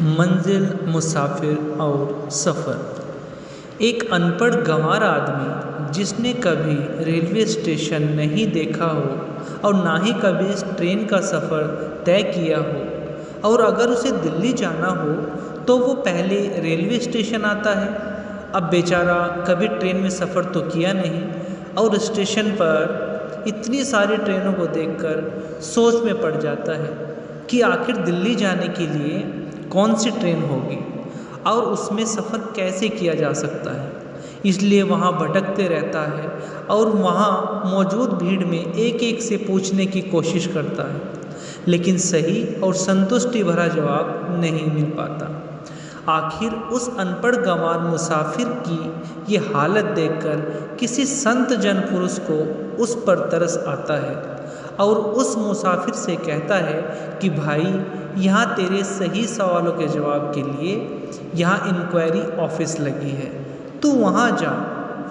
मंजिल, मुसाफिर और सफ़र। एक अनपढ़ गंवार आदमी जिसने कभी रेलवे स्टेशन नहीं देखा हो और ना ही कभी इस ट्रेन का सफ़र तय किया हो, और अगर उसे दिल्ली जाना हो तो वो पहले रेलवे स्टेशन आता है। अब बेचारा कभी ट्रेन में सफ़र तो किया नहीं और स्टेशन पर इतनी सारी ट्रेनों को देखकर सोच में पड़ जाता है कि आखिर दिल्ली जाने के लिए कौन सी ट्रेन होगी और उसमें सफ़र कैसे किया जा सकता है। इसलिए वहाँ भटकते रहता है और वहाँ मौजूद भीड़ में एक एक से पूछने की कोशिश करता है, लेकिन सही और संतुष्टि भरा जवाब नहीं मिल पाता। आखिर उस अनपढ़ गंवार मुसाफिर की ये हालत देखकर किसी संत जन पुरुष को उस पर तरस आता है और उस मुसाफिर से कहता है कि भाई, यहाँ तेरे सही सवालों के जवाब के लिए यहाँ इंक्वायरी ऑफिस लगी है, तू वहाँ जा।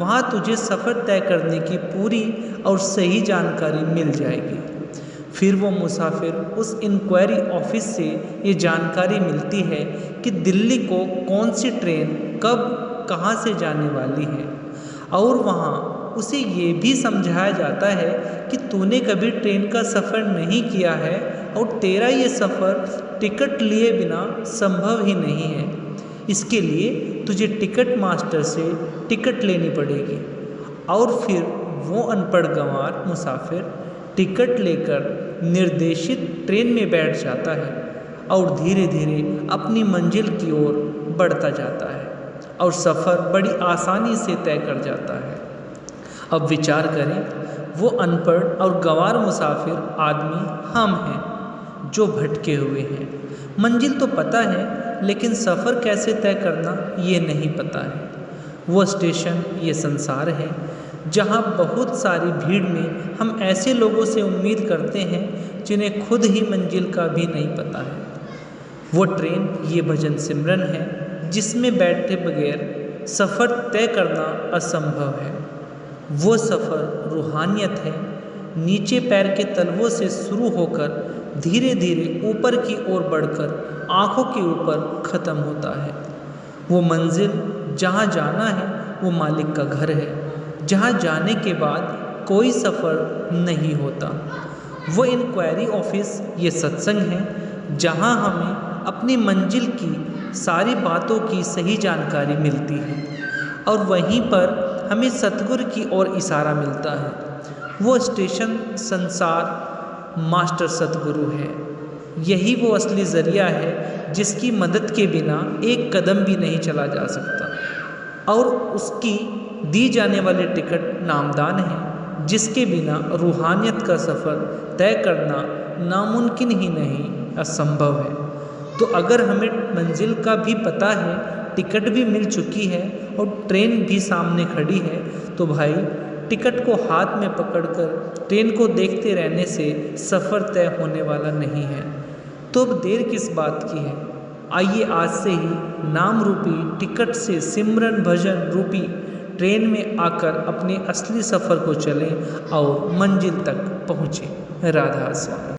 वहाँ तुझे सफ़र तय करने की पूरी और सही जानकारी मिल जाएगी। फिर वो मुसाफिर उस इंक्वायरी ऑफिस से ये जानकारी मिलती है कि दिल्ली को कौन सी ट्रेन कब कहाँ से जाने वाली है, और वहाँ उसे ये भी समझाया जाता है कि तूने कभी ट्रेन का सफ़र नहीं किया है और तेरा ये सफ़र टिकट लिए बिना संभव ही नहीं है। इसके लिए तुझे टिकट मास्टर से टिकट लेनी पड़ेगी। और फिर वो अनपढ़ गंवार मुसाफिर टिकट लेकर निर्देशित ट्रेन में बैठ जाता है और धीरे धीरे अपनी मंजिल की ओर बढ़ता जाता है और सफ़र बड़ी आसानी से तय कर जाता है। अब विचार करें, वो अनपढ़ और गंवार मुसाफिर आदमी हम हैं जो भटके हुए हैं। मंजिल तो पता है, लेकिन सफ़र कैसे तय करना ये नहीं पता है। वो स्टेशन ये संसार है जहाँ बहुत सारी भीड़ में हम ऐसे लोगों से उम्मीद करते हैं जिन्हें खुद ही मंजिल का भी नहीं पता है। वो ट्रेन ये भजन सिमरन है जिसमें बैठे बगैर सफ़र तय करना असंभव है। वो सफ़र रूहानियत है, नीचे पैर के तलवों से शुरू होकर धीरे धीरे ऊपर की ओर बढ़कर आँखों के ऊपर ख़त्म होता है। वो मंजिल जहाँ जाना है वो मालिक का घर है, जहाँ जाने के बाद कोई सफ़र नहीं होता। वो इंक्वायरी ऑफिस ये सत्संग है जहाँ हमें अपनी मंजिल की सारी बातों की सही जानकारी मिलती है और वहीं पर हमें सतगुरु की ओर इशारा मिलता है। वो स्टेशन संसार मास्टर सतगुरु है। यही वो असली ज़रिया है जिसकी मदद के बिना एक कदम भी नहीं चला जा सकता, और उसकी दी जाने वाली टिकट नामदान है जिसके बिना रूहानियत का सफ़र तय करना नामुमकिन ही नहीं, असंभव है। तो अगर हमें मंजिल का भी पता है, टिकट भी मिल चुकी है और ट्रेन भी सामने खड़ी है, तो भाई टिकट को हाथ में पकड़कर ट्रेन को देखते रहने से सफ़र तय होने वाला नहीं है। तो अब देर किस बात की है? आइए आज से ही नाम रूपी टिकट से सिमरन भजन रूपी ट्रेन में आकर अपने असली सफ़र को चलें और मंजिल तक पहुँचें। राधा स्वामी।